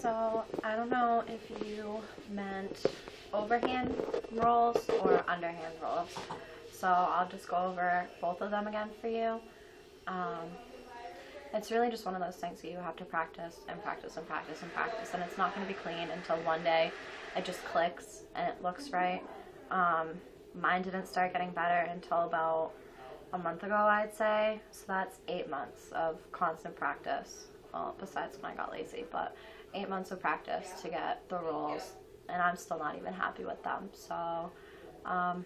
So I don't know if you meant overhand rolls or underhand rolls. So I'll just go over both of them again for you. It's really just one of those things that you have to practice and practice and practice and practice, and it's not going to be clean until one day it just clicks and it looks right. Mine didn't start getting better until about a month ago, I'd say. So that's 8 months of constant practice. Well, besides when I got lazy, but 8 months of practice to get the rolls, and I'm still not even happy with them. So an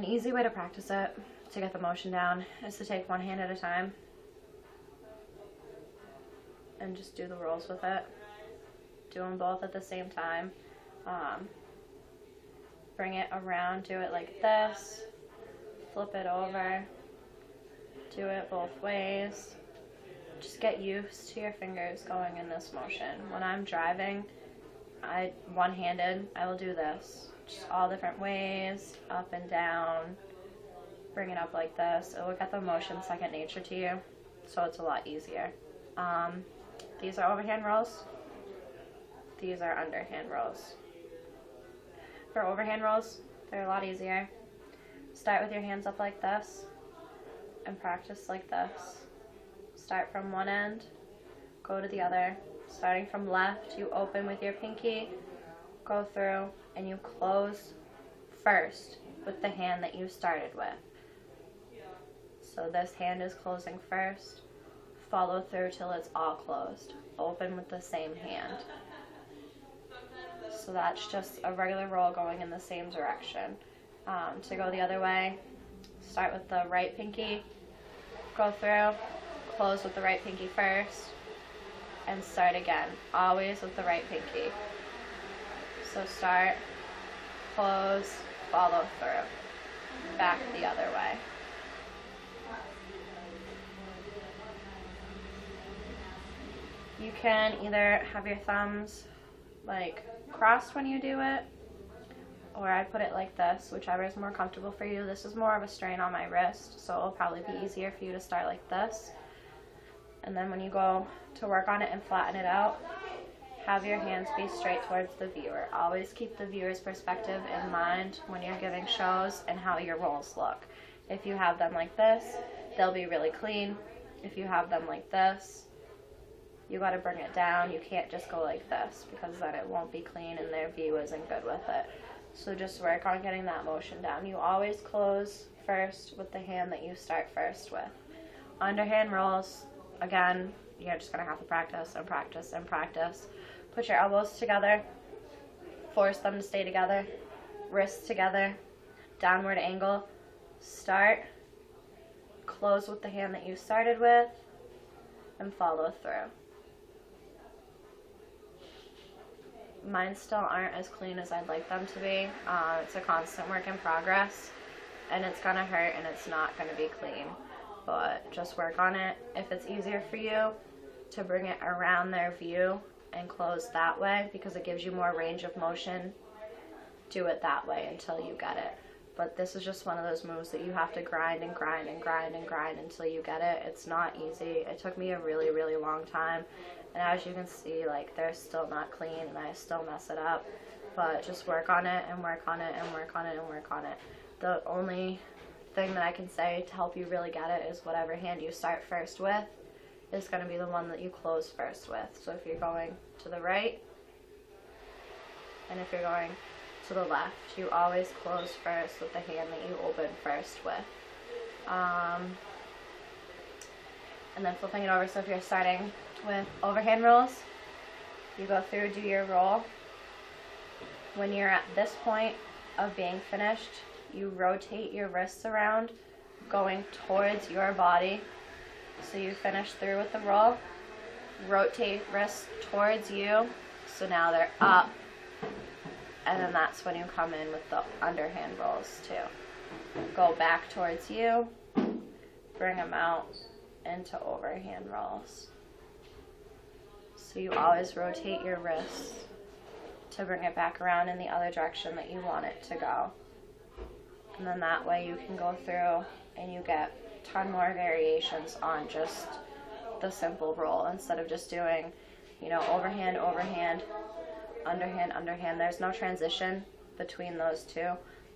easy way to practice it, to get the motion down, is to take one hand at a time and just do the rolls with it. Do them both at the same time. Bring it around, do it like this, flip it over, do it both ways. Just get used to your fingers going in this motion. When I'm driving, one-handed, I will do this. Just all different ways, up and down. Bring it up like this. It will get the motion second nature to you, so it's a lot easier. These are overhand rolls. These are underhand rolls. For overhand rolls, they're a lot easier. Start with your hands up like this and practice like this. Start from one end, go to the other. Starting from left, you open with your pinky, go through, and you close first with the hand that you started with. So this hand is closing first. Follow through till it's all closed. Open with the same hand. So that's just a regular roll going in the same direction. To go the other way, start with the right pinky, go through, close with the right pinky first, and start again, always with the right pinky. So start, close, follow through, back the other way. You can either have your thumbs like crossed when you do it, or I put it like this, whichever is more comfortable for you. This is more of a strain on my wrist, so it'll probably be easier for you to start like this. And then when you go to work on it and flatten it out, have your hands be straight towards the viewer. Always keep the viewer's perspective in mind when you're giving shows and how your rolls look. If you have them like this, they'll be really clean. If you have them like this, you got to bring it down. You can't just go like this, because then it won't be clean and their view isn't good with it. So just work on getting that motion down. You always close first with the hand that you start first with. Underhand rolls, again, you're just going to have to practice and practice and practice. Put your elbows together, force them to stay together, wrists together, downward angle, start, close with the hand that you started with, and follow through. Mine still aren't as clean as I'd like them to be. It's a constant work in progress, and it's going to hurt and it's not going to be clean. But just work on it. If it's easier for you to bring it around their view and close that way, because it gives you more range of motion, do it that way until you get it. But this is just one of those moves that you have to grind and grind and grind and grind until you get it. It's not easy. It took me a really, really long time. And as you can see, like, they're still not clean and I still mess it up. But just work on it and work on it and work on it and work on it. The only thing that I can say to help you really get it is whatever hand you start first with is going to be the one that you close first with. So if you're going to the right and if you're going to the left, you always close first with the hand that you open first with. And then flipping it over, so if you're starting with overhand rolls, you go through, do your roll. When you're at this point of being finished, you rotate your wrists around, going towards your body. So you finish through with the roll, rotate wrists towards you, so now they're up, and then that's when you come in with the underhand rolls too. Go back towards you, bring them out into overhand rolls. So you always rotate your wrists to bring it back around in the other direction that you want it to go. And then that way you can go through and you get a ton more variations on just the simple roll, instead of just doing you know, overhand, overhand, underhand, underhand. There's no transition between those two.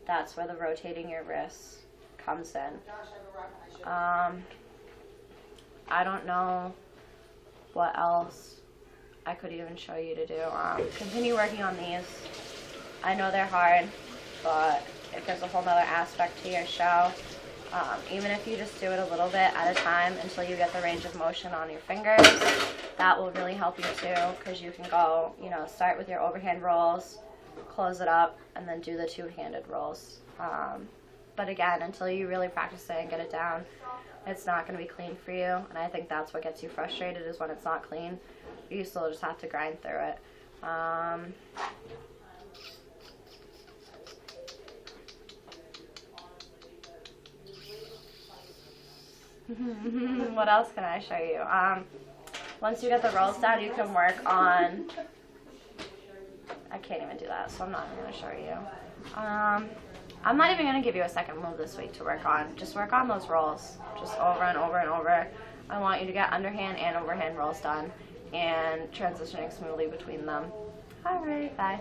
That's where the rotating your wrists comes in. I don't know what else I could even show you to do. Continue working on these. I know they're hard, but it gives a whole nother aspect to your show. Even if you just do it a little bit at a time until you get the range of motion on your fingers, that will really help you too, because you can go, you know, start with your overhand rolls, close it up, and then do the two-handed rolls. But again, until you really practice it and get it down, it's not going to be clean for you, and I think that's what gets you frustrated, is when it's not clean. You still just have to grind through it. What else can I show you? Once you get the rolls down, you can work on... I can't even do that, so I'm not even going to show you. I'm not even going to give you a second move this week to work on. Just work on those rolls, just over and over and over. I want you to get underhand and overhand rolls done and transitioning smoothly between them. Alright, bye.